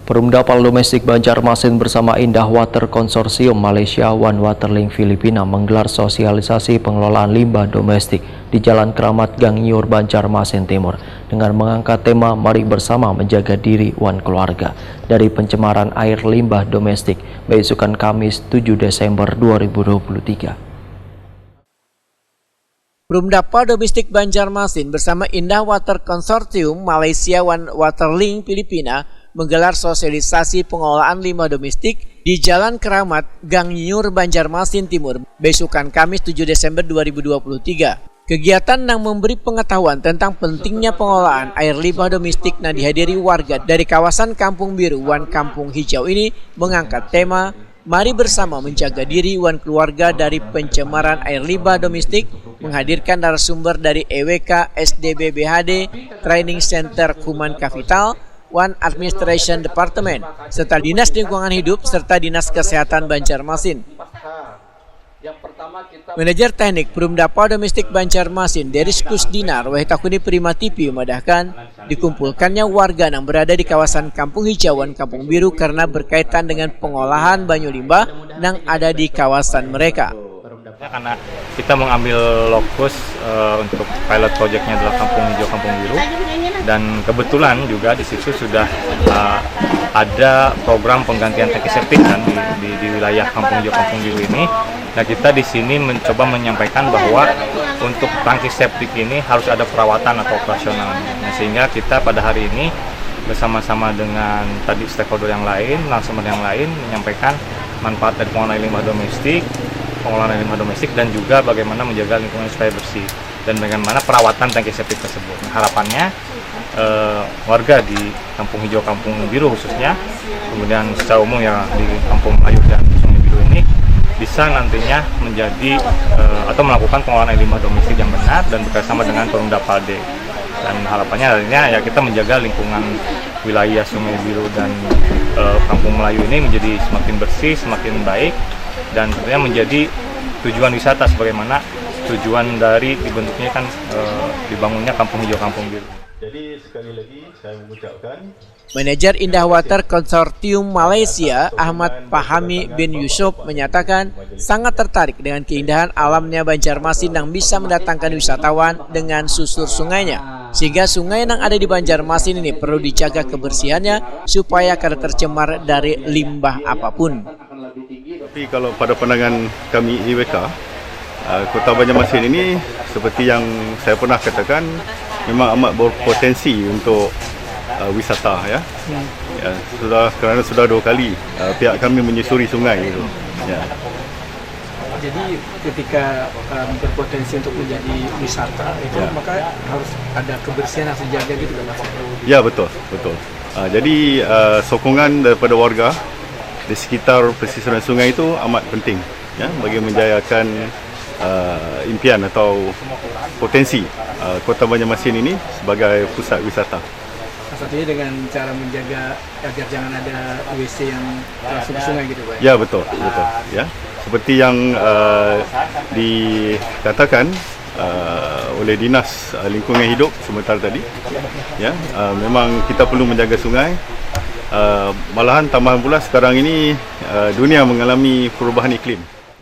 Perumdapal Domestik Banjarmasin bersama Indah Water Konsorsium Malaysia One Waterlink Filipina menggelar sosialisasi pengelolaan limbah domestik di Jalan Keramat Gang Nyur, Banjarmasin Timur dengan mengangkat tema Mari Bersama Menjaga Diri One Keluarga dari pencemaran air limbah domestik besukan Kamis 7 Desember 2023. Perumdapal Domestik Banjarmasin bersama Indah Water Konsorsium Malaysia One Waterlink Filipina menggelar sosialisasi pengelolaan limbah domestik di Jalan Keramat Gang Nyur, Banjarmasin Timur besukan Kamis 7 Desember 2023. Kegiatan yang memberi pengetahuan tentang pentingnya pengelolaan air limbah domestik yang dihadiri warga dari kawasan Kampung Biru One Kampung Hijau ini mengangkat tema Mari Bersama Menjaga Diri One Keluarga dari Pencemaran Air Limbah Domestik, menghadirkan narasumber dari EWK SDB BHD Training Center Kuman Capital, One Administration Department, serta Dinas Lingkungan Hidup serta Dinas Kesehatan Banjarmasin. Manajer Teknik Perumdapal Domestik Banjarmasin, Deris Kusdinar, Wahitakuni Prima TV memadahkan dikumpulkannya warga yang berada di kawasan Kampung Hijauan Kampung Biru karena berkaitan dengan pengolahan banyu limbah yang ada di kawasan mereka. Karena kita mengambil lokus untuk pilot projectnya adalah Kampung Hijau Kampung Biru, dan kebetulan juga di situ sudah ada program penggantian tangki septik kan di wilayah Kampung Hijau Kampung Biru ini. Nah, kita di sini mencoba menyampaikan bahwa untuk tangki septik ini harus ada perawatan atau operasional. Nah, sehingga kita pada hari ini bersama-sama dengan tadi stakeholder yang lain, narasumber yang lain menyampaikan manfaat dari pengelolaan limbah domestik dan juga bagaimana menjaga lingkungan supaya bersih dan bagaimana perawatan tangki septik tersebut. Nah, harapannya warga di Kampung Hijau Kampung Biru khususnya, kemudian secara umum ya di Kampung Melayu dan Sungai Biru ini bisa nantinya menjadi atau melakukan pengelolaan limbah domestik yang benar dan bekerjasama dengan Perumdapal D. Dan harapannya akhirnya ya kita menjaga lingkungan wilayah Sungai Biru dan Kampung Melayu ini menjadi semakin bersih, semakin baik, dan tentunya menjadi tujuan wisata sebagaimana tujuan dari dibentuknya kan dibangunnya Kampung Hijau Kampung Biru. Jadi sekali lagi saya mengucapkan Manajer Indah Water Konsorsium Malaysia Ahmad Pahami bin Yusuf menyatakan sangat tertarik dengan keindahan alamnya Banjarmasin yang bisa mendatangkan wisatawan dengan susur sungainya, sehingga sungai yang ada di Banjarmasin ini perlu dijaga kebersihannya supaya kada tercemar dari limbah apapun. Tapi kalau pada pandangan kami IWK, Kota Banjarmasin ini seperti yang saya pernah katakan memang amat berpotensi untuk wisata ya. Kerana sudah 2 kali pihak kami menyusuri sungai itu. Ya. Jadi ketika berpotensi untuk menjadi wisata itu maka harus ada kebersihan harus dijaga gitu kan Mas? Ya, betul. Jadi sokongan daripada warga di sekitar pesisir sungai itu amat penting ya bagi menjayakan impian atau potensi Kota Banjarmasin ini sebagai pusat wisata. Satunya dengan cara menjaga agar jangan ada WC yang masuk ke sungai gitu Pak? Ya, betul ya. Seperti yang dikatakan oleh Dinas Lingkungan Hidup sebentar tadi ya, memang kita perlu menjaga sungai. Malahan tambahan pula sekarang ini dunia mengalami perubahan iklim.